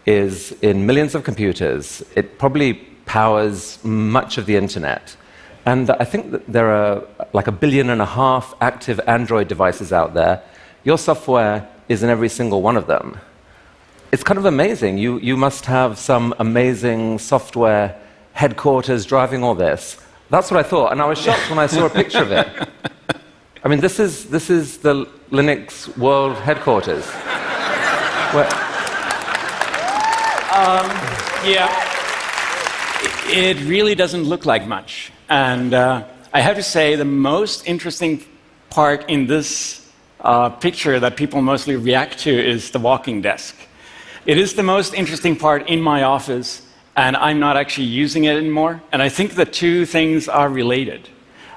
is in millions of computers. It probably powers much of the internet. And I think that there are like 1.5 billion active Android devices out there. Your software is in every single one of them. It's kind of amazing. You must have some amazing software headquarters driving all this. That's what I thought, and I was shocked when I saw a picture of it. I mean, this is the Linux World Headquarters. Yeah, it really doesn't look like much. And I have to say, the most interesting part in this picture that people mostly react to is the walking desk. It is the most interesting part in my office, and I'm not actually using it anymore. And I think the two things are related.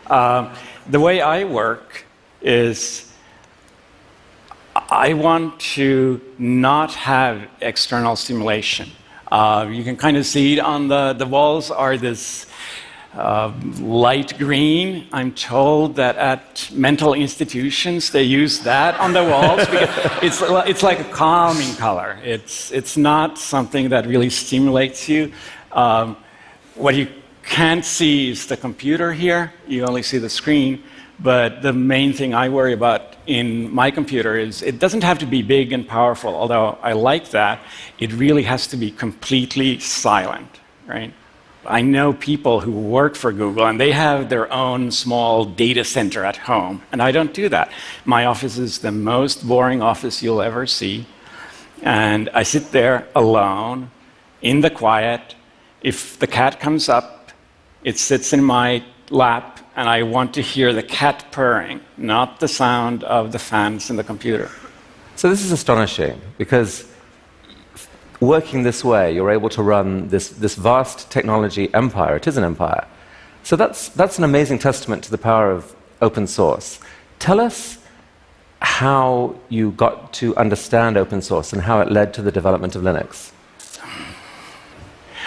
The way I work is I want to not have external stimulation. You can kind of see it on the walls are this light green. I'm told that at mental institutions they use that on the walls because it's like a calming color. It's not something that really stimulates you. What you can't see is the computer here. You only see the screen. But the main thing I worry about in my computer is it doesn't have to be big and powerful, although I like that. It really has to be completely silent, right? I know people who work for Google, and they have their own small data center at home, and I don't do that. My office is the most boring office you'll ever see, and I sit there alone, in the quiet. If the cat comes up, it sits in my lap, and I want to hear the cat purring, not the sound of the fans in the computer. So this is astonishing, because working this way, you're able to run this vast technology empire. It is an empire. So that's an amazing testament to the power of open source. Tell us how you got to understand open source and how it led to the development of Linux.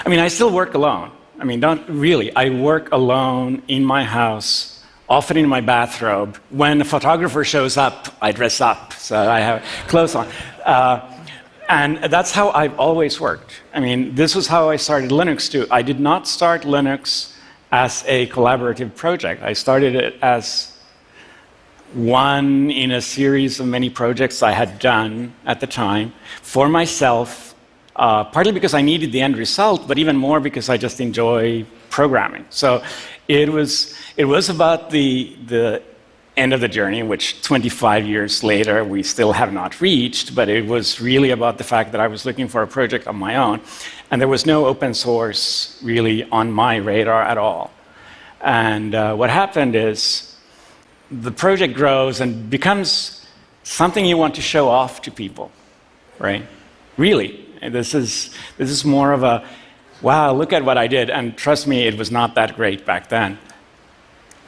I mean, I still work alone. I mean, don't really. I work alone in my house, often in my bathrobe. When a photographer shows up, I dress up, so I have clothes on. And that's how I've always worked. I mean, this was how I started Linux too. I did not start Linux as a collaborative project. I started it as one in a series of many projects I had done at the time for myself, partly because I needed the end result, but even more because I just enjoy programming. So it was about the end of the journey, which 25 years later we still have not reached, but it was really about the fact that I was looking for a project on my own, and there was no open source really on my radar at all. And what happened is the project grows and becomes something you want to show off to people, right? Really. And this is more of a, wow, look at what I did, and trust me, it was not that great back then.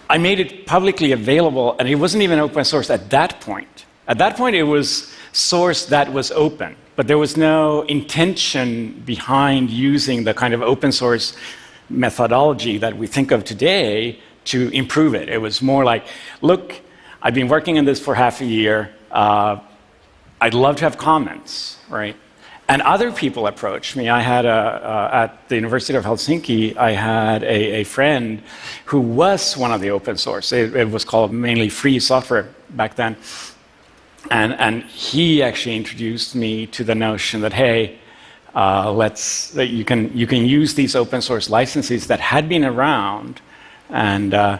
I made it publicly available, and it wasn't even open source at that point. At that point, it was source that was open, but there was no intention behind using the kind of open source methodology that we think of today to improve it. It was more like, look, I've been working on this for half a year. I'd love to have comments, right? And other people approached me. I had at the University of Helsinki, I had a friend who was one of the open source. It was called mainly free software back then. And he actually introduced me to the notion that, hey, you can use these open source licenses that had been around, and I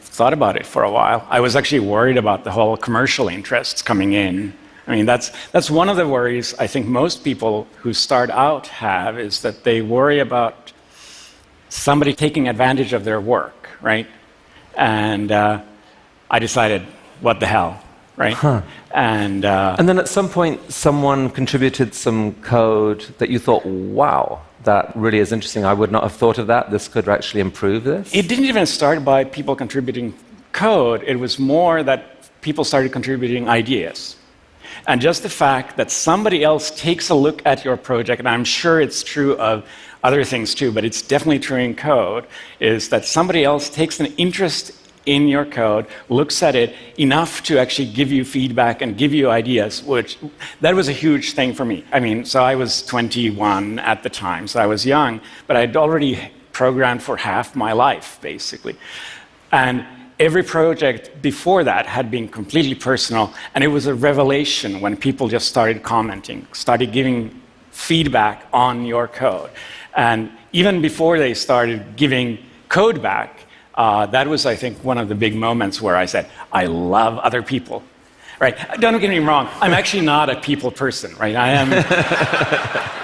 thought about it for a while. I was actually worried about the whole commercial interests coming in. I mean, that's one of the worries I think most people who start out have, is that they worry about somebody taking advantage of their work, right? And I decided, what the hell, right? Huh. And then at some point, someone contributed some code that you thought, wow, that really is interesting. I would not have thought of that. This could actually improve this. It didn't even start by people contributing code. It was more that people started contributing ideas. And just the fact that somebody else takes a look at your project, and I'm sure it's true of other things too, but it's definitely true in code, is that somebody else takes an interest in your code, looks at it enough to actually give you feedback and give you ideas, which that was a huge thing for me. I mean, so I was 21 at the time, so I was young, but I'd already programmed for half my life, basically. And every project before that had been completely personal, and it was a revelation when people just started commenting, started giving feedback on your code. And even before they started giving code back, that was, I think, one of the big moments where I said, I love other people. Right? Don't get me wrong, I'm actually not a people person, right? I am,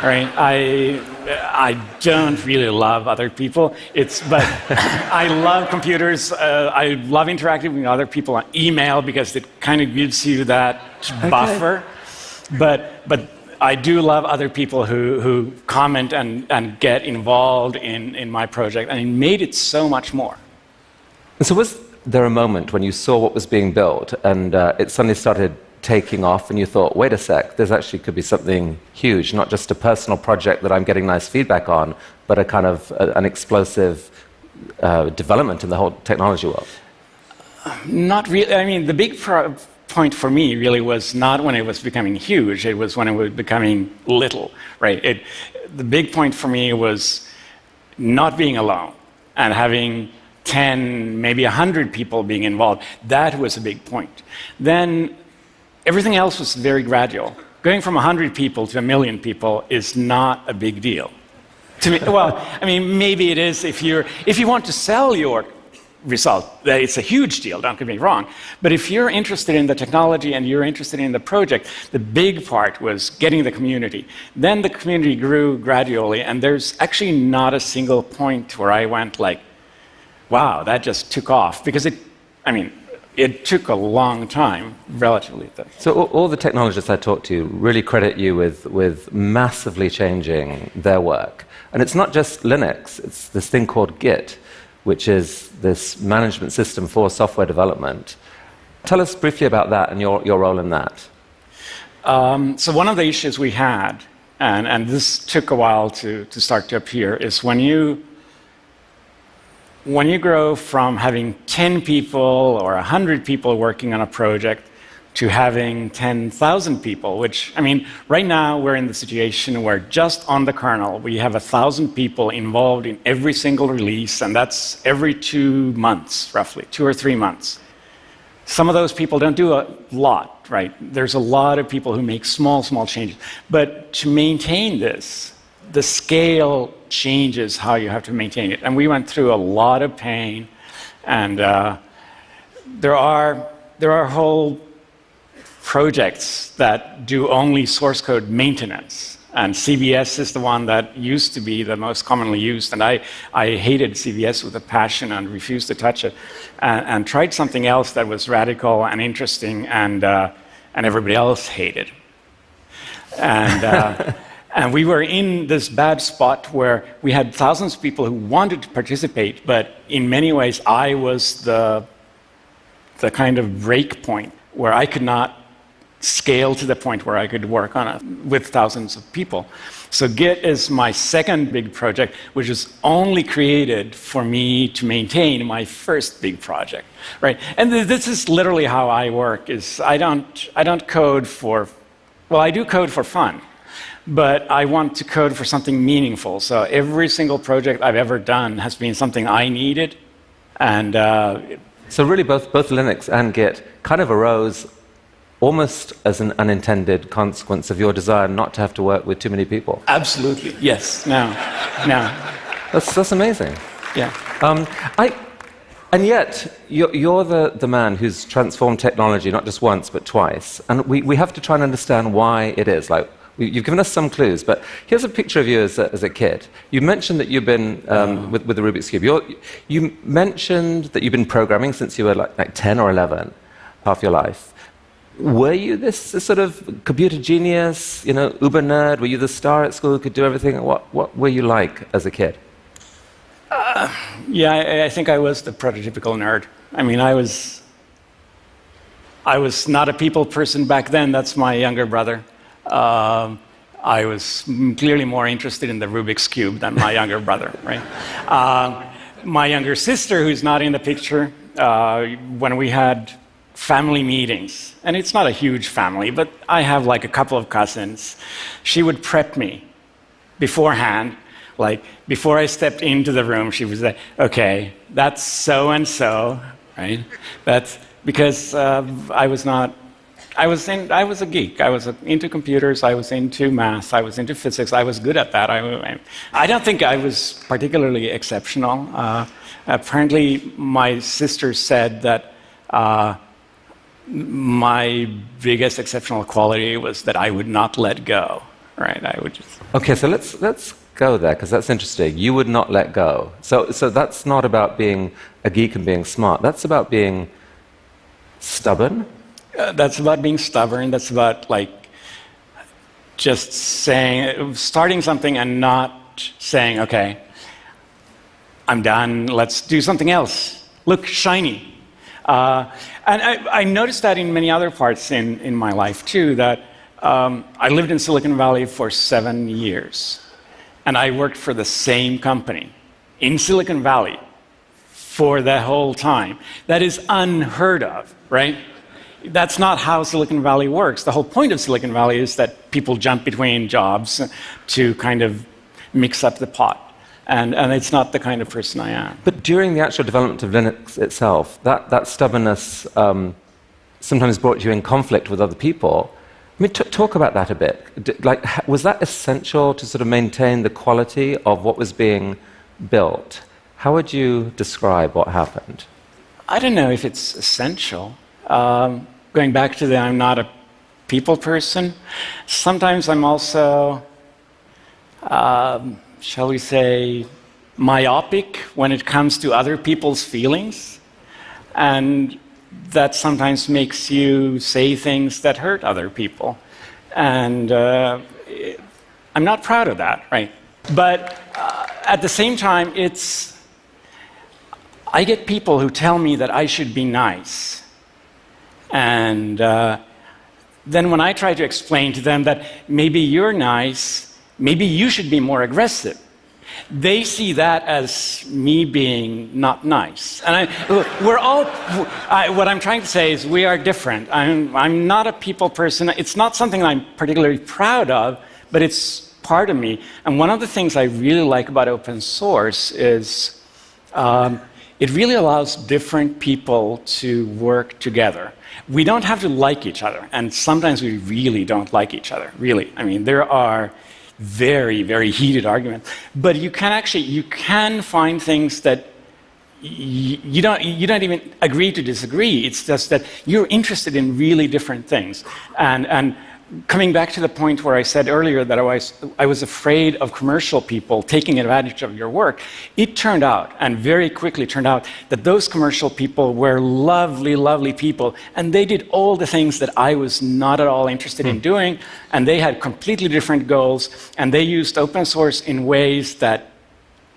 right? I don't really love other people. But I love computers. I love interacting with other people on email because it kind of gives you that buffer. But I do love other people who comment and get involved in my project, and it made it so much more. And so was there a moment when you saw what was being built and it suddenly started taking off and you thought, wait a sec, there's actually could be something huge, not just a personal project that I'm getting nice feedback on, but a kind of an explosive development in the whole technology world? Not really. I mean, the big point for me really was not when it was becoming huge, it was when it was becoming little, right? The big point for me was not being alone and having 10, maybe 100 people being involved. That was a big point. Then everything else was very gradual. Going from 100 people to 1 million people is not a big deal. To me, well, I mean, maybe it is if you want to sell your result, it's a huge deal, don't get me wrong. But if you're interested in the technology and you're interested in the project, the big part was getting the community. Then the community grew gradually, and there's actually not a single point where I went like, wow, that just took off, because it took a long time, relatively. So all the technologists I talked to really credit you with massively changing their work. And it's not just Linux, it's this thing called Git, which is this management system for software development. Tell us briefly about that and your role in that. So one of the issues we had, and this took a while to start to appear, is when you grow from having 10 people or 100 people working on a project to having 10,000 people, which, I mean, right now we're in the situation where just on the kernel we have 1,000 people involved in every single release, and that's every 2 months, roughly, 2 or 3 months. Some of those people don't do a lot, right? There's a lot of people who make small changes. But to maintain this, the scale changes how you have to maintain it. And we went through a lot of pain, and there are whole projects that do only source code maintenance. And CVS is the one that used to be the most commonly used, and I hated CVS with a passion and refused to touch it, and tried something else that was radical and interesting, and everybody else hated. And and we were in this bad spot where we had thousands of people who wanted to participate, but in many ways I was the kind of break point where I could not scale to the point where I could work on it with thousands of people. So Git is my second big project, which is only created for me to maintain my first big project, right? And this is literally how I work. Is I don't code for, well, I do code for fun, but I want to code for something meaningful. So every single project I've ever done has been something I needed, and so really both Linux and Git kind of arose almost as an unintended consequence of your desire not to have to work with too many people. Absolutely, yes. Now. That's amazing. Yeah. And yet, you're the man who's transformed technology not just once, but twice. And we have to try and understand why it is. Like, you've given us some clues, but here's a picture of you as a kid. You mentioned that you've been, with the Rubik's Cube, you mentioned that you've been programming since you were like 10 or 11, half your life. Were you this sort of computer genius, uber nerd? Were you the star at school who could do everything? What were you like as a kid? Yeah, I think I was the prototypical nerd. I mean, I was not a people person back then. That's my younger brother. I was clearly more interested in the Rubik's Cube than my younger brother, right? My younger sister, who's not in the picture, when we had family meetings, and it's not a huge family, but I have like a couple of cousins, she would prep me beforehand. Like, before I stepped into the room, she would say, okay, that's so-and-so, right? That's because I was a geek. I was into computers, I was into math, I was into physics, I was good at that. I don't think I was particularly exceptional. Apparently, my sister said that my biggest exceptional quality was that I would not let go, right? I would just... Okay, so let's go there, because that's interesting. You would not let go. So that's not about being a geek and being smart. That's about being stubborn. That's about being stubborn. That's about like just starting something and not saying, okay, I'm done, let's do something else. Look shiny. And I noticed that in many other parts in my life too, that I lived in Silicon Valley for 7 years. And I worked for the same company in Silicon Valley for the whole time. That is unheard of, right? That's not how Silicon Valley works. The whole point of Silicon Valley is that people jump between jobs to kind of mix up the pot. And it's not the kind of person I am. But during the actual development of Linux itself, that stubbornness sometimes brought you in conflict with other people. I mean, talk about that a bit. Like, was that essential to sort of maintain the quality of what was being built? How would you describe what happened? I don't know if it's essential. Going back to I'm not a people person. Sometimes I'm also, shall we say, myopic when it comes to other people's feelings. And that sometimes makes you say things that hurt other people. And I'm not proud of that, right? But at the same time, I get people who tell me that I should be nice. And then when I try to explain to them that maybe you're nice, maybe you should be more aggressive, they see that as me being not nice. And what I'm trying to say is we are different. I'm not a people person. It's not something I'm particularly proud of, but it's part of me. And one of the things I really like about open source is it really allows different people to work together. We don't have to like each other, and sometimes we really don't like each other, really. I mean, there are very, very heated arguments. But you can find things that you don't even agree to disagree. It's just that you're interested in really different things. And coming back to the point where I said earlier that I was afraid of commercial people taking advantage of your work, it turned out, and very quickly turned out, that those commercial people were lovely, lovely people, and they did all the things that I was not at all interested in doing, and they had completely different goals, and they used open source in ways that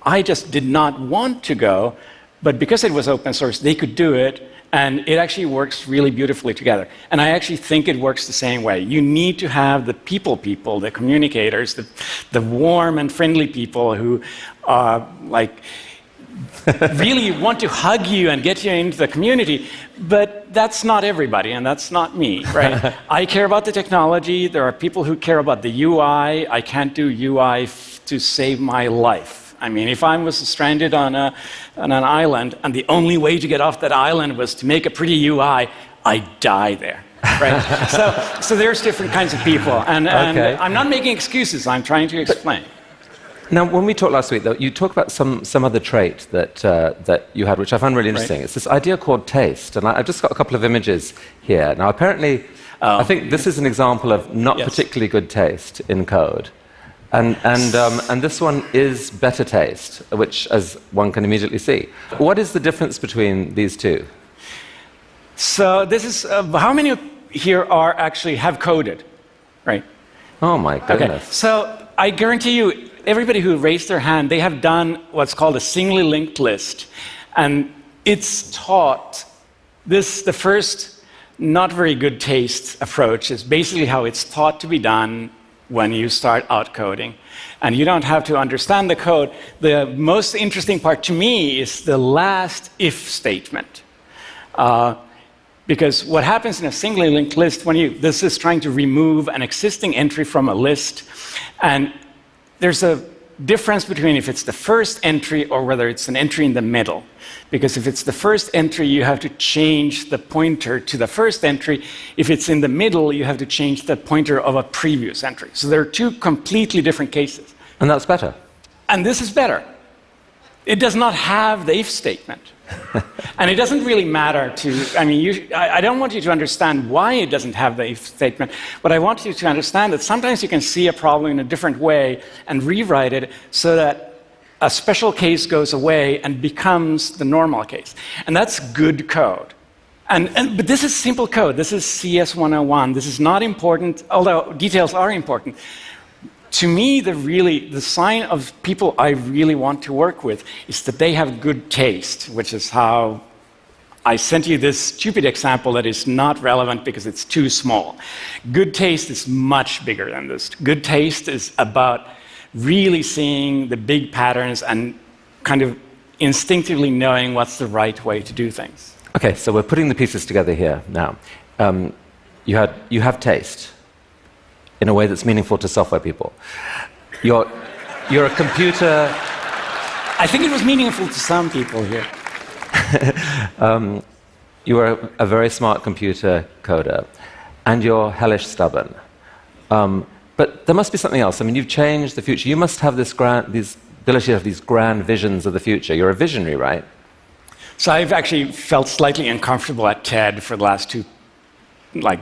I just did not want to go, but because it was open source, they could do it. And it actually works really beautifully together. And I actually think it works the same way. You need to have the people, the communicators, the warm and friendly people who really want to hug you and get you into the community. But that's not everybody, and that's not me, right? I care about the technology. There are people who care about the UI. I can't do UI to save my life. I mean, if I was stranded on an island, and the only way to get off that island was to make a pretty UI, I'd die there, right? so there's different kinds of people, and Okay. I'm not making excuses. I'm trying to explain. Now, when we talked last week, though, you talked about some other trait that you had, which I found really interesting. Right. It's this idea called taste, and I've just got a couple of images here. Now, apparently, I think this is an example of not particularly good taste in code. And this one is better taste, which, as one can immediately see. What is the difference between these two? So this is how many here have coded, right? Oh my goodness! Okay. So I guarantee you, everybody who raised their hand, they have done what's called a singly linked list, and it's taught. The first not very good taste approach is basically how it's taught to be done when you start out coding. And you don't have to understand the code. The most interesting part to me is the last if statement. Because what happens in a singly linked list, this is trying to remove an existing entry from a list, and there's a difference between if it's the first entry or whether it's an entry in the middle. Because if it's the first entry, you have to change the pointer to the first entry. If it's in the middle, you have to change the pointer of a previous entry. So there are two completely different cases. And that's better. And this is better. It does not have the if statement. And it doesn't really matter I don't want you to understand why it doesn't have the if statement, but I want you to understand that sometimes you can see a problem in a different way and rewrite it so that a special case goes away and becomes the normal case. And that's good code. But this is simple code. This is CS 101. This is not important, although details are important. To me, the sign of people I really want to work with is that they have good taste, which is how I sent you this stupid example that is not relevant because it's too small. Good taste is much bigger than this. Good taste is about really seeing the big patterns and kind of instinctively knowing what's the right way to do things. Okay, so we're putting the pieces together here now. You have taste in a way that's meaningful to software people. You're a computer... I think it was meaningful to some people here. You are a very smart computer coder, and you're hellish stubborn. But there must be something else. I mean, you've changed the future. You must have this ability to have these grand visions of the future. You're a visionary, right? So I've actually felt slightly uncomfortable at TED for the last 2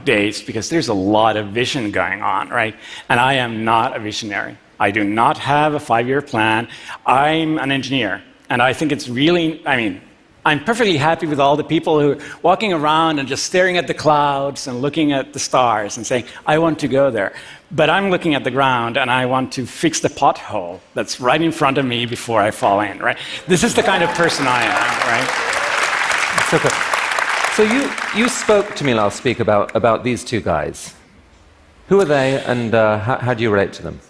days because there's a lot of vision going on, right? And I am not a visionary. I do not have a 5-year plan. I'm an engineer. And I think it's really, I'm perfectly happy with all the people who are walking around and just staring at the clouds and looking at the stars and saying, I want to go there. But I'm looking at the ground and I want to fix the pothole that's right in front of me before I fall in, right? This is the kind of person I am, right? So good. So you spoke to me last week about these two guys. Who are they, and how do you relate to them?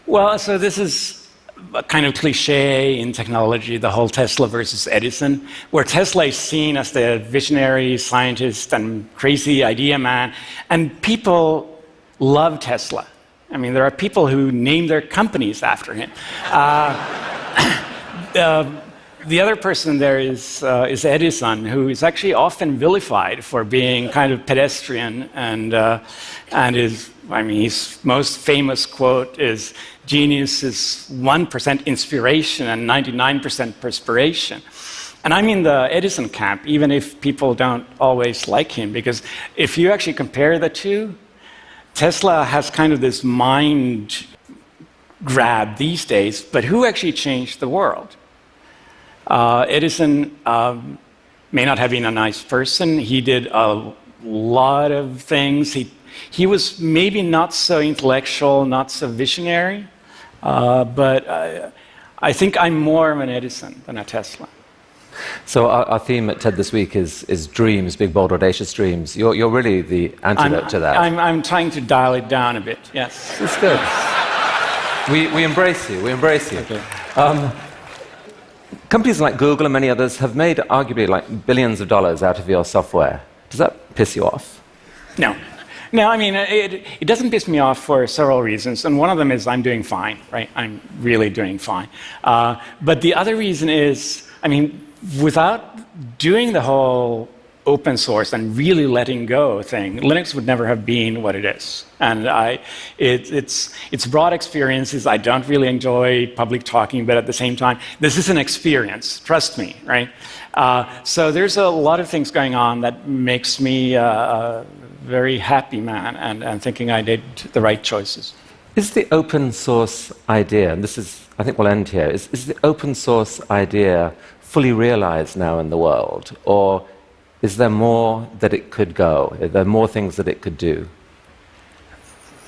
Well, so this is a kind of cliche in technology, the whole Tesla versus Edison, where Tesla is seen as the visionary scientist and crazy idea man, and people love Tesla. There are people who name their companies after him. The other person there is Edison, who is actually often vilified for being kind of pedestrian, and his most famous quote is, "Genius is 1% inspiration and 99% perspiration." And I'm in the Edison camp, even if people don't always like him, because if you actually compare the two, Tesla has kind of this mind grab these days, but who actually changed the world? Edison may not have been a nice person. He did a lot of things. He was maybe not so intellectual, not so visionary, but I think I'm more of an Edison than a Tesla. So our theme at TED this week is dreams, big, bold, audacious dreams. You're really the antidote to that. I'm trying to dial it down a bit, yes. It's good. We embrace you, we embrace you. Okay. Companies like Google and many others have made arguably billions of dollars out of your software. Does that piss you off? No. No, it doesn't piss me off for several reasons, and one of them is I'm doing fine, right? I'm really doing fine. But the other reason is, without doing the whole open source and really letting go thing, Linux would never have been what it is. And it's broad experiences. I don't really enjoy public talking, but at the same time, this is an experience, trust me, right? So there's a lot of things going on that makes me a very happy man and thinking I did the right choices. Is the open source idea, and this is, I think we'll end here, is the open source idea fully realized now in the world? Or is there more that it could go? Are there more things that it could do?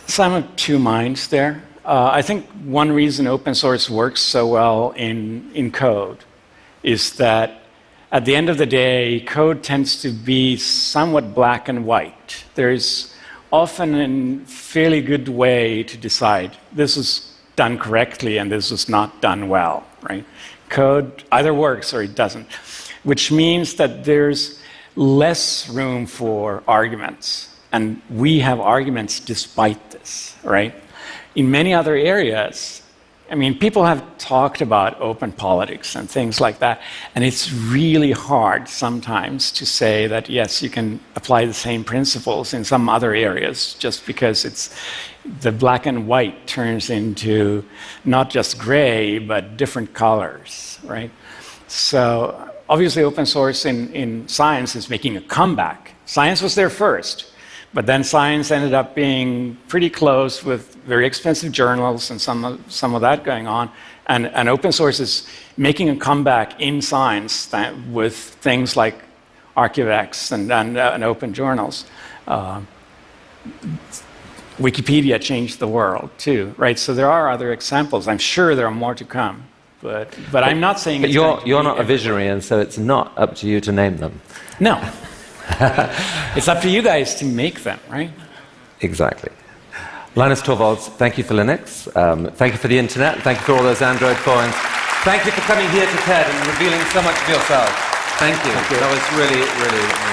So I'm of two minds there. I think one reason open source works so well in code is that at the end of the day, code tends to be somewhat black and white. There's often a fairly good way to decide this is done correctly and this is not done well, right? Code either works or it doesn't, which means that there's less room for arguments. And we have arguments despite this, right? In many other areas, I mean, people have talked about open politics and things like that, and it's really hard sometimes to say that, yes, you can apply the same principles in some other areas just because it's the black and white turns into not just gray, but different colors, right? So obviously open source in science is making a comeback. Science was there first. But then science ended up being pretty close with very expensive journals and some of that going on. And open source is making a comeback in science with things like ArchiveX and open journals. Wikipedia changed the world too, right? So there are other examples. I'm sure there are more to come. But I'm not saying but you're not a visionary, and so it's not up to you to name them. No. It's up to you guys to make them, right? Exactly. Linus Torvalds, thank you for Linux. Thank you for the internet. Thank you for all those Android coins. Thank you for coming here to TED and revealing so much of yourself. Thank you. That was really, really